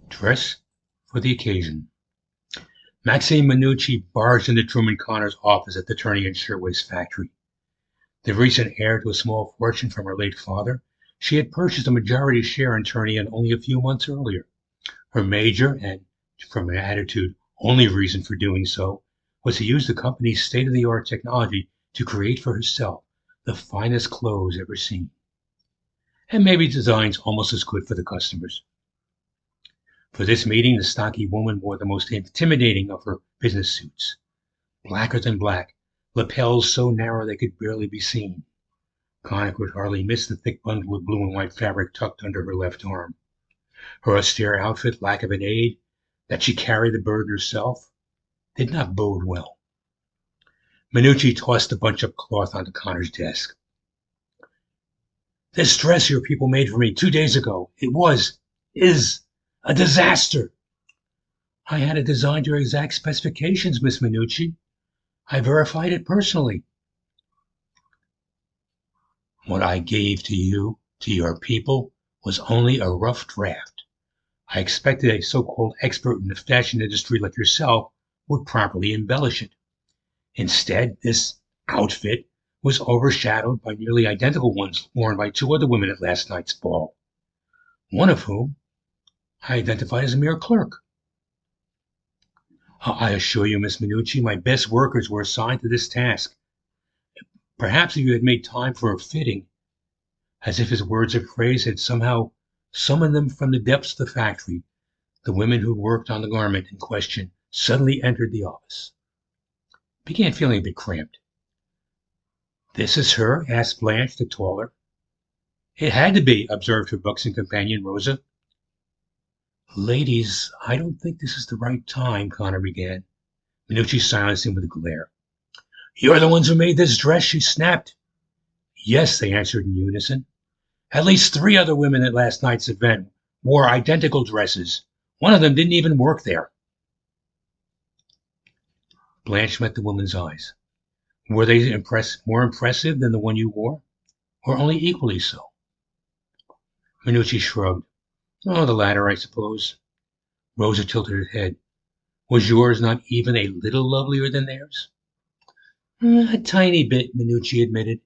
Dress for the occasion. Maxine Minucci barged into Truman Connor's office at the Turning and Shirtwaist factory. The recent heir to a small fortune from her late father, she had purchased a majority share in Turnian only a few months earlier. Her major, and from her attitude, only reason for doing so, was to use the company's state-of-the-art technology to create for herself the finest clothes ever seen. And maybe designs almost as good for the customers. For this meeting, the stocky woman wore the most intimidating of her business suits. Blacker than black, lapels so narrow they could barely be seen. Connor could hardly miss the thick bundle of blue and white fabric tucked under her left arm. Her austere outfit, lack of an aid, that she carried the burden herself, did not bode well. Minucci tossed a bunch of cloth onto Connor's desk. This dress your people made for me 2 days ago, is a disaster. I had it designed to your exact specifications, Miss Minucci. I verified it personally. What I gave to you, to your people, was only a rough draft. I expected a so-called expert in the fashion industry like yourself would properly embellish it. Instead, this outfit was overshadowed by nearly identical ones worn by two other women at last night's ball, one of whom I identified as a mere clerk. I assure you, Miss Minucci, my best workers were assigned to this task. Perhaps if you had made time for a fitting, as if his words of praise had somehow summoned them from the depths of the factory, the women who worked on the garment in question suddenly entered the office. Began feeling a bit cramped. This is her? Asked Blanche, the taller. It had to be, observed her buxom companion, Rosa. Ladies, I don't think this is the right time, Connor began. Minucci silenced him with a glare. You're the ones who made this dress, she snapped. Yes, they answered in unison. At least 3 other women at last night's event wore identical dresses. One of them didn't even work there. Blanche met the woman's eyes. Were they more impressive than the one you wore, or only equally so? Minucci shrugged. Oh, the latter, I suppose. Rosa tilted her head. Was yours not even a little lovelier than theirs? A tiny bit, Minucci admitted.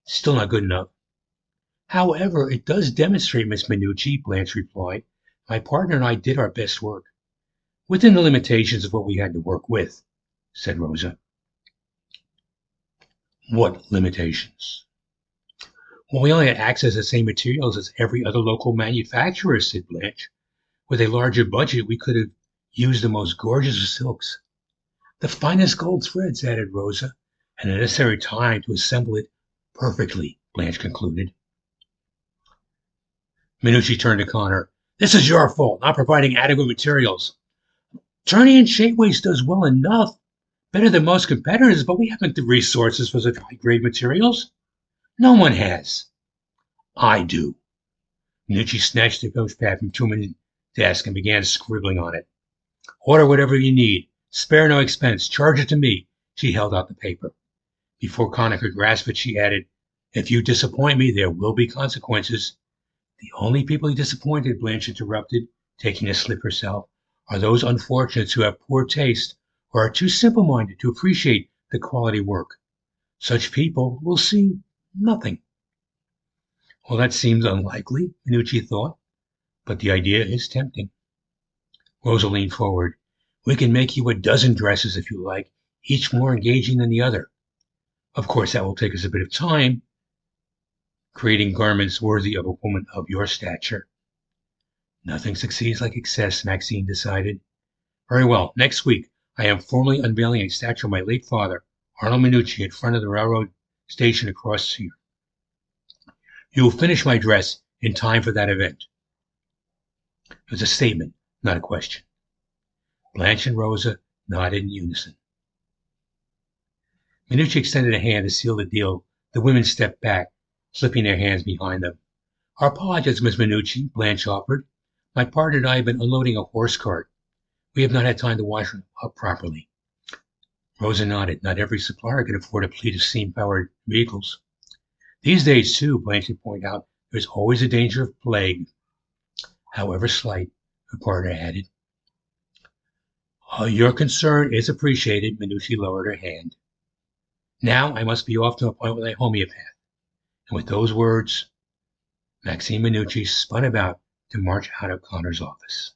Still not good enough. However, it does demonstrate, Miss Minucci, Blanche replied. My partner and I did our best work. Within the limitations of what we had to work with, said Rosa. What limitations? Well, we only had access to the same materials as every other local manufacturer, said Blanche. With a larger budget, we could have used the most gorgeous of silks. The finest gold threads, added Rosa, and the necessary time to assemble it perfectly, Blanche concluded. Minucci turned to Connor. This is your fault, not providing adequate materials. Turning and Shirtwaist does well enough, better than most competitors, but we haven't the resources for such high-grade materials. No one has. I do. Minucci snatched the notepad from Truman's desk and began scribbling on it. Order whatever you need. Spare no expense. Charge it to me. She held out the paper. Before Connor could grasp it, she added, If you disappoint me, there will be consequences. The only people he disappointed, Blanche interrupted, taking a slip herself, are those unfortunates who have poor taste or are too simple-minded to appreciate the quality work. Such people will see nothing. Well, that seems unlikely, Minucci thought, but the idea is tempting. Rosa leaned forward. We can make you a dozen dresses if you like, each more engaging than the other. Of course, that will take us a bit of time, creating garments worthy of a woman of your stature. Nothing succeeds like excess, Maxine decided. Very well, next week I am formally unveiling a statue of my late father, Arnold Minucci, in front of the railroad station across here. You will finish my dress in time for that event. It was a statement, not a question. Blanche and Rosa nodded in unison. Minucci extended a hand to seal the deal. The women stepped back, slipping their hands behind them. Our apologies, Miss Minucci, Blanche offered. My partner and I have been unloading a horse cart. We have not had time to wash it up properly. Rosa nodded. Not every supplier can afford a fleet of steam-powered vehicles. These days, too, Blanche pointed out, there's always a danger of plague, however slight, her partner added. Your concern is appreciated. Minucci lowered her hand. Now I must be off to an appointment with a homeopath. And with those words, Maxine Minucci spun about to march out of Connor's office.